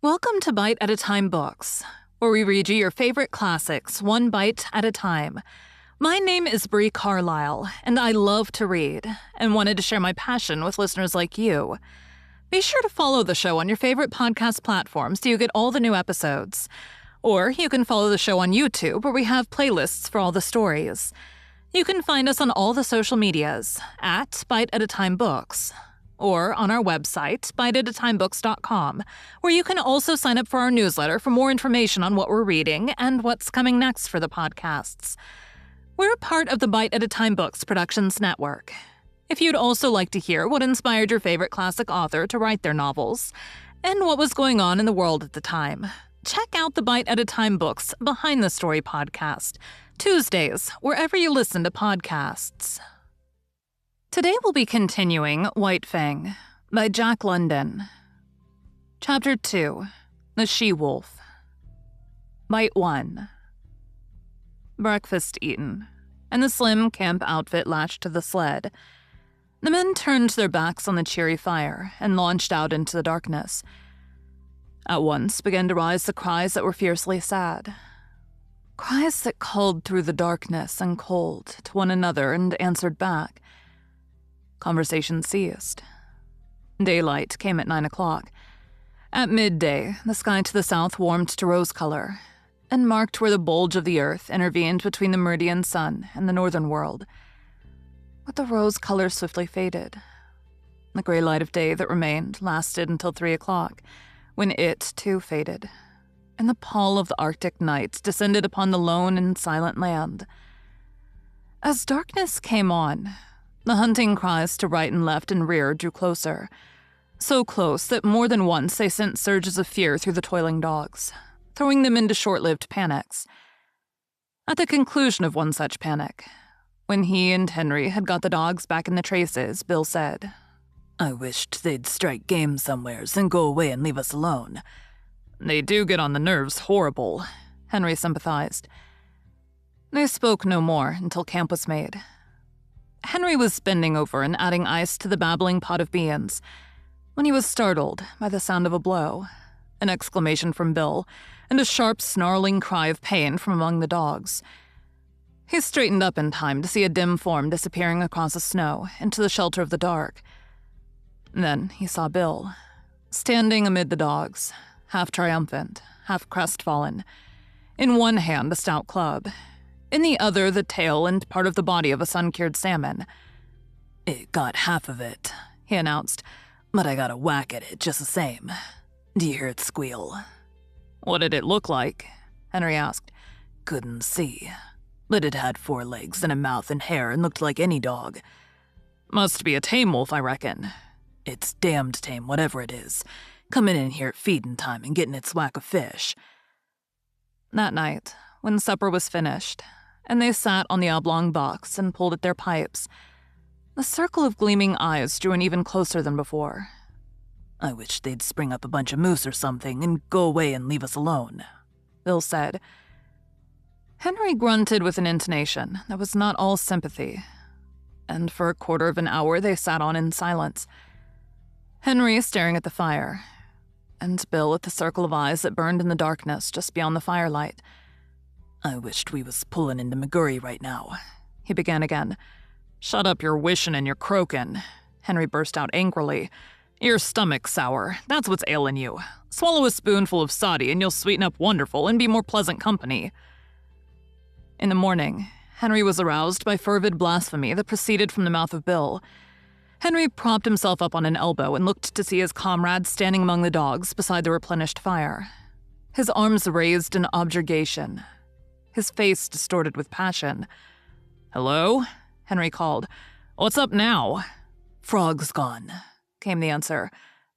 Welcome to Bite at a Time Books, where we read you your favorite classics one bite at a time. My name is Bree Carlile, and I love to read, and wanted to share my passion with listeners like you. Be sure to follow the show on your favorite podcast platforms so you get all the new episodes. Or you can follow the show on YouTube, where we have playlists for all the stories. You can find us on all the social medias at Bite at a Time Books, or on our website, biteatatimebooks.com, where you can also sign up for our newsletter for more information on what we're reading and what's coming next for the podcasts. We're part of the Bite at a Time Books Productions Network. If you'd also like to hear what inspired your favorite classic author to write their novels, and what was going on in the world at the time, check out the Bite at a Time Books Behind the Story podcast, Tuesdays, wherever you listen to podcasts. Today we'll be continuing White Fang by Jack London. Chapter 2, The She-Wolf. Bite 1. Breakfast eaten, and the slim camp outfit latched to the sled. The men turned their backs on the cheery fire and launched out into the darkness. At once began to rise the cries that were fiercely sad. Cries that called through the darkness and cold to one another and answered back. Conversation ceased. Daylight came at 9 o'clock. At midday, the sky to the south warmed to rose color and marked where the bulge of the earth intervened between the meridian sun and the northern world. But the rose color swiftly faded. The gray light of day that remained lasted until 3 o'clock, when it, too, faded, and the pall of the Arctic night descended upon the lone and silent land. As darkness came on, the hunting cries to right and left and rear drew closer, so close that more than once they sent surges of fear through the toiling dogs, throwing them into short-lived panics. At the conclusion of one such panic, when he and Henry had got the dogs back in the traces, Bill said, "I wished they'd strike game somewheres and go away and leave us alone. They do get on the nerves horrible," Henry sympathized. They spoke no more until camp was made. Henry was bending over and adding ice to the babbling pot of beans when he was startled by the sound of a blow, an exclamation from Bill, and a sharp, snarling cry of pain from among the dogs. He straightened up in time to see a dim form disappearing across the snow into the shelter of the dark. Then he saw Bill, standing amid the dogs, half triumphant, half crestfallen. In one hand, a stout club. In the other, the tail and part of the body of a sun-cured salmon. "It got half of it," he announced, "but I got a whack at it just the same. Do you hear it squeal?" "What did it look like?" Henry asked. "Couldn't see. But it had 4 legs and a mouth and hair and looked like any dog. Must be a tame wolf, I reckon. It's damned tame, whatever it is. Coming in here at feeding time and getting its whack of fish." That night, when supper was finished, and they sat on the oblong box and pulled at their pipes, the circle of gleaming eyes drew in even closer than before. "I wish they'd spring up a bunch of moose or something and go away and leave us alone," Bill said. Henry grunted with an intonation that was not all sympathy, and for a quarter of an hour they sat on in silence. Henry staring at the fire, and Bill at the circle of eyes that burned in the darkness just beyond the firelight. "I wished we was pullin' into McGurry right now," he began again. "Shut up your wishin' and your croakin'," Henry burst out angrily. "Your stomach's sour, that's what's ailin' you. Swallow a spoonful of soddy and you'll sweeten up wonderful and be more pleasant company." In the morning, Henry was aroused by fervid blasphemy that proceeded from the mouth of Bill. Henry propped himself up on an elbow and looked to see his comrade standing among the dogs beside the replenished fire, his arms raised in objurgation, his face distorted with passion. "Hello?" Henry called. "What's up now?" "Frog's gone," came the answer.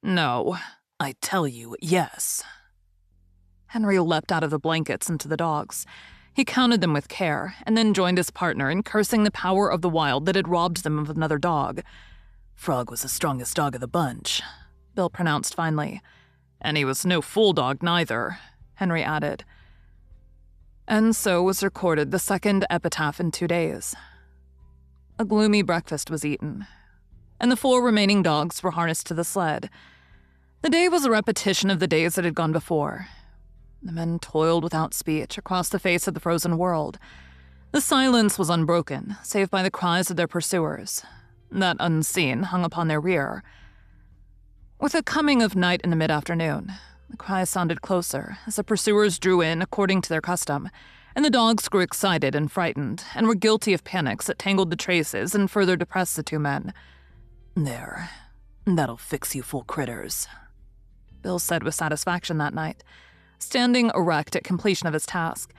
"No. I tell you, yes." Henry leapt out of the blankets into the dogs. He counted them with care, and then joined his partner in cursing the power of the wild that had robbed them of another dog. "Frog was the strongest dog of the bunch," Bill pronounced finally. "And he was no fool dog neither," Henry added. And so was recorded the second epitaph in 2 days. A gloomy breakfast was eaten, and the 4 remaining dogs were harnessed to the sled. The day was a repetition of the days that had gone before. The men toiled without speech across the face of the frozen world. The silence was unbroken, save by the cries of their pursuers, that unseen hung upon their rear. With the coming of night in the mid-afternoon, the cries sounded closer as the pursuers drew in according to their custom, and the dogs grew excited and frightened and were guilty of panics that tangled the traces and further depressed the two men. "There, that'll fix you fool critters," Bill said with satisfaction that night, standing erect at completion of his task.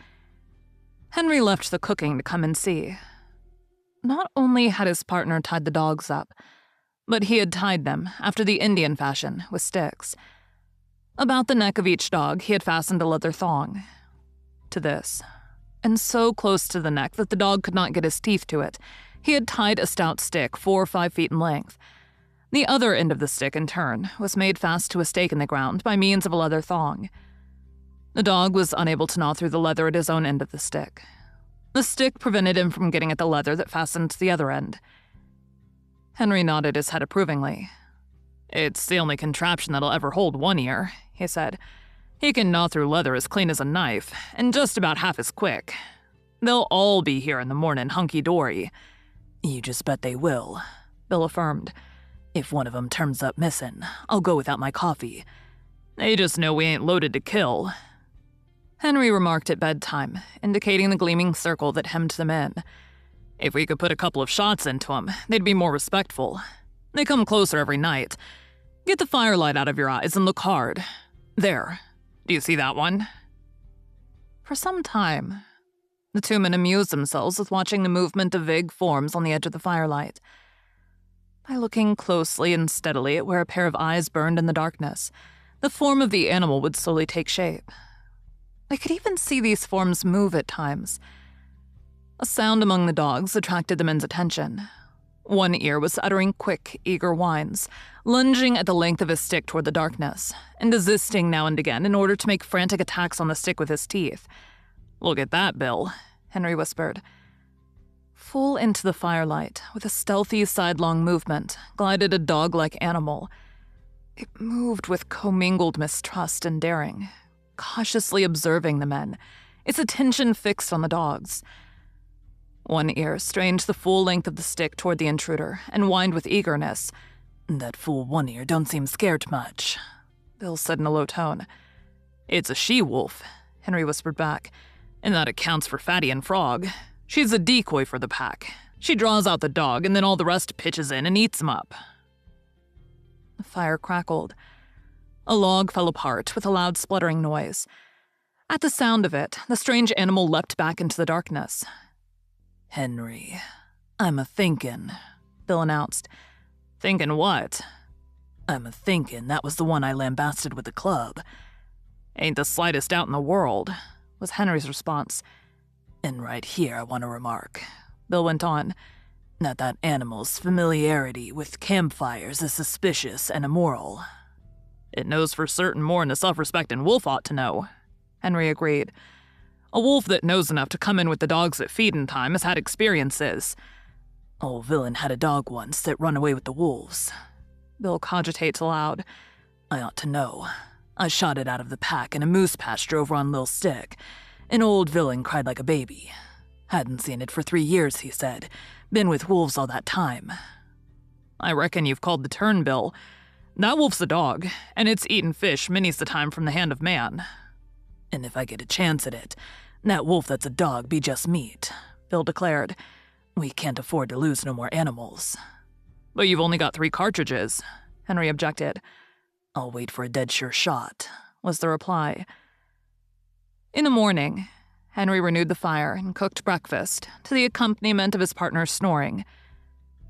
Henry left the cooking to come and see. Not only had his partner tied the dogs up, but he had tied them, after the Indian fashion, with sticks. About the neck of each dog he had fastened a leather thong. To this, and so close to the neck that the dog could not get his teeth to it, he had tied a stout stick 4 or 5 feet in length. The other end of the stick, in turn, was made fast to a stake in the ground by means of a leather thong. The dog was unable to gnaw through the leather at his own end of the stick. The stick prevented him from getting at the leather that fastened to the other end. Henry nodded his head approvingly. "It's the only contraption that'll ever hold One Ear," he said. "He can gnaw through leather as clean as a knife, and just about half as quick. They'll all be here in the morning hunky-dory." "You just bet they will," Bill affirmed. "If one of them turns up missing, I'll go without my coffee." "They just know we ain't loaded to kill," Henry remarked at bedtime, indicating the gleaming circle that hemmed them in. "If we could put a couple of shots into them, they'd be more respectful. They come closer every night. Get the firelight out of your eyes and look hard. There. Do you see that one?" For some time, the two men amused themselves with watching the movement of vague forms on the edge of the firelight. By looking closely and steadily at where a pair of eyes burned in the darkness, the form of the animal would slowly take shape. They could even see these forms move at times. A sound among the dogs attracted the men's attention. One Ear was uttering quick, eager whines, lunging at the length of his stick toward the darkness, and desisting now and again in order to make frantic attacks on the stick with his teeth. "Look at that, Bill," Henry whispered. Full into the firelight, with a stealthy sidelong movement, glided a dog-like animal. It moved with commingled mistrust and daring, cautiously observing the men, its attention fixed on the dogs. One Ear strained the full length of the stick toward the intruder and whined with eagerness. "That fool One Ear don't seem scared much," Bill said in a low tone. "It's a she-wolf," Henry whispered back, "and that accounts for Fatty and Frog. She's a decoy for the pack. She draws out the dog, and then all the rest pitches in and eats 'em up." The fire crackled. A log fell apart with a loud spluttering noise. At the sound of it, the strange animal leapt back into the darkness. "Henry, I'm a-thinkin'," Bill announced. "Thinkin' what?" "I'm a-thinkin' that was the one I lambasted with the club." "Ain't the slightest doubt in the world," was Henry's response. "And right here I want to remark," Bill went on, "that animal's familiarity with campfires is suspicious and immoral." "It knows for certain more'n a self-respectin' wolf ought to know," Henry agreed. "A wolf that knows enough to come in with the dogs at feedin' time has had experiences." "Old villain had a dog once that run away with the wolves." Bill cogitates aloud. "I ought to know. I shot it out of the pack in a moose pasture over on Lil Stick. An old villain cried like a baby. Hadn't seen it for 3 years, he said. Been with wolves all that time." "I reckon you've called the turn, Bill. That wolf's a dog, and it's eaten fish many's the time from the hand of man." "And if I get a chance at it, that wolf that's a dog be just meat," Bill declared. "We can't afford to lose no more animals." "But you've only got 3 cartridges," Henry objected. "I'll wait for a dead sure shot," was the reply. In the morning, Henry renewed the fire and cooked breakfast to the accompaniment of his partner's snoring.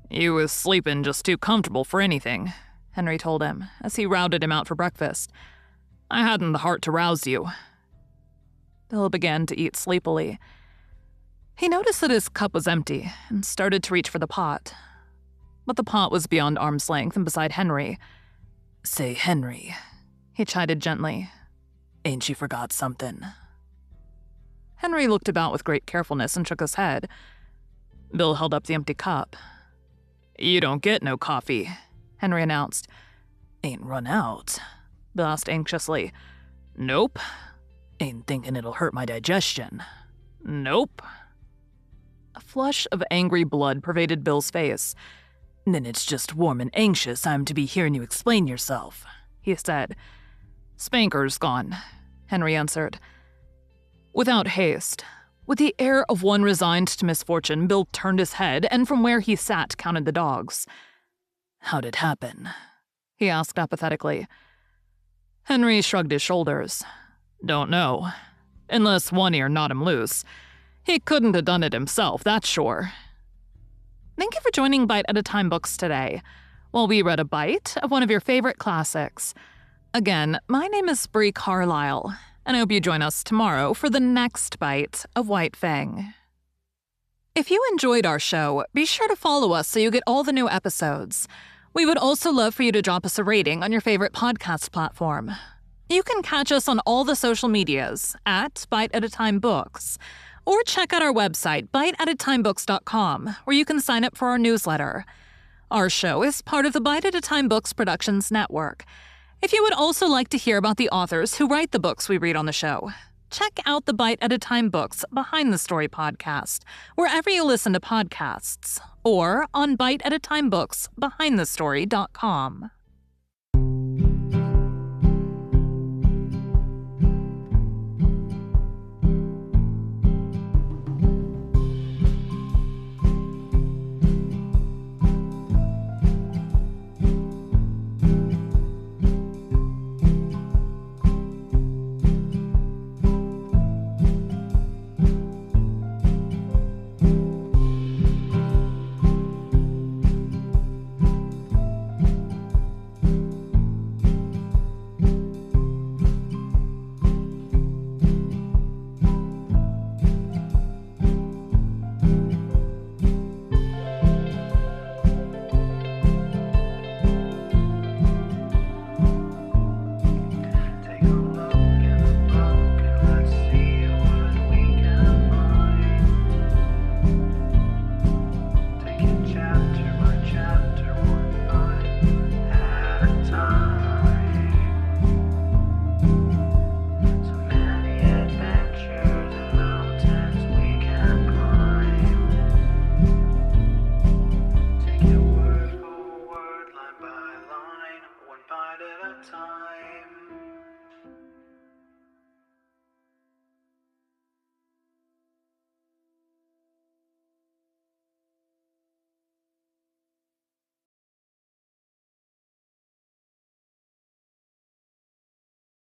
"You was sleepin' just too comfortable for anything," Henry told him as he routed him out for breakfast. "I hadn't the heart to rouse you." Bill began to eat sleepily. He noticed that his cup was empty and started to reach for the pot. But the pot was beyond arm's length and beside Henry. "Say, Henry," he chided gently, "ain't you forgot something?" Henry looked about with great carefulness and shook his head. Bill held up the empty cup. "You don't get no coffee," Henry announced. "Ain't run out," Bill asked anxiously. Nope. Ain't thinking it'll hurt my digestion. Nope. A flush of angry blood pervaded Bill's face. Then it's just warm and anxious I'm to be hearing you explain yourself, he said. Spanker's gone, Henry answered. Without haste, with the air of one resigned to misfortune, Bill turned his head and from where he sat counted the dogs. How'd it happen? He asked apathetically. Henry shrugged his shoulders. Don't know. Unless one ear gnawed him loose. He couldn't have done it himself, that's sure. Thank you for joining Bite at a Time Books today, while we read a bite of one of your favorite classics. Again, my name is Bree Carlile, and I hope you join us tomorrow for the next bite of White Fang. If you enjoyed our show, be sure to follow us so you get all the new episodes. We would also love for you to drop us a rating on your favorite podcast platform. You can catch us on all the social medias at Bite at a Time Books, or check out our website, biteatatimebooks.com, where you can sign up for our newsletter. Our show is part of the Bite at a Time Books Productions Network. If you would also like to hear about the authors who write the books we read on the show, check out the Bite at a Time Books Behind the Story podcast, wherever you listen to podcasts, or on biteatatimebooksbehindthestory.com.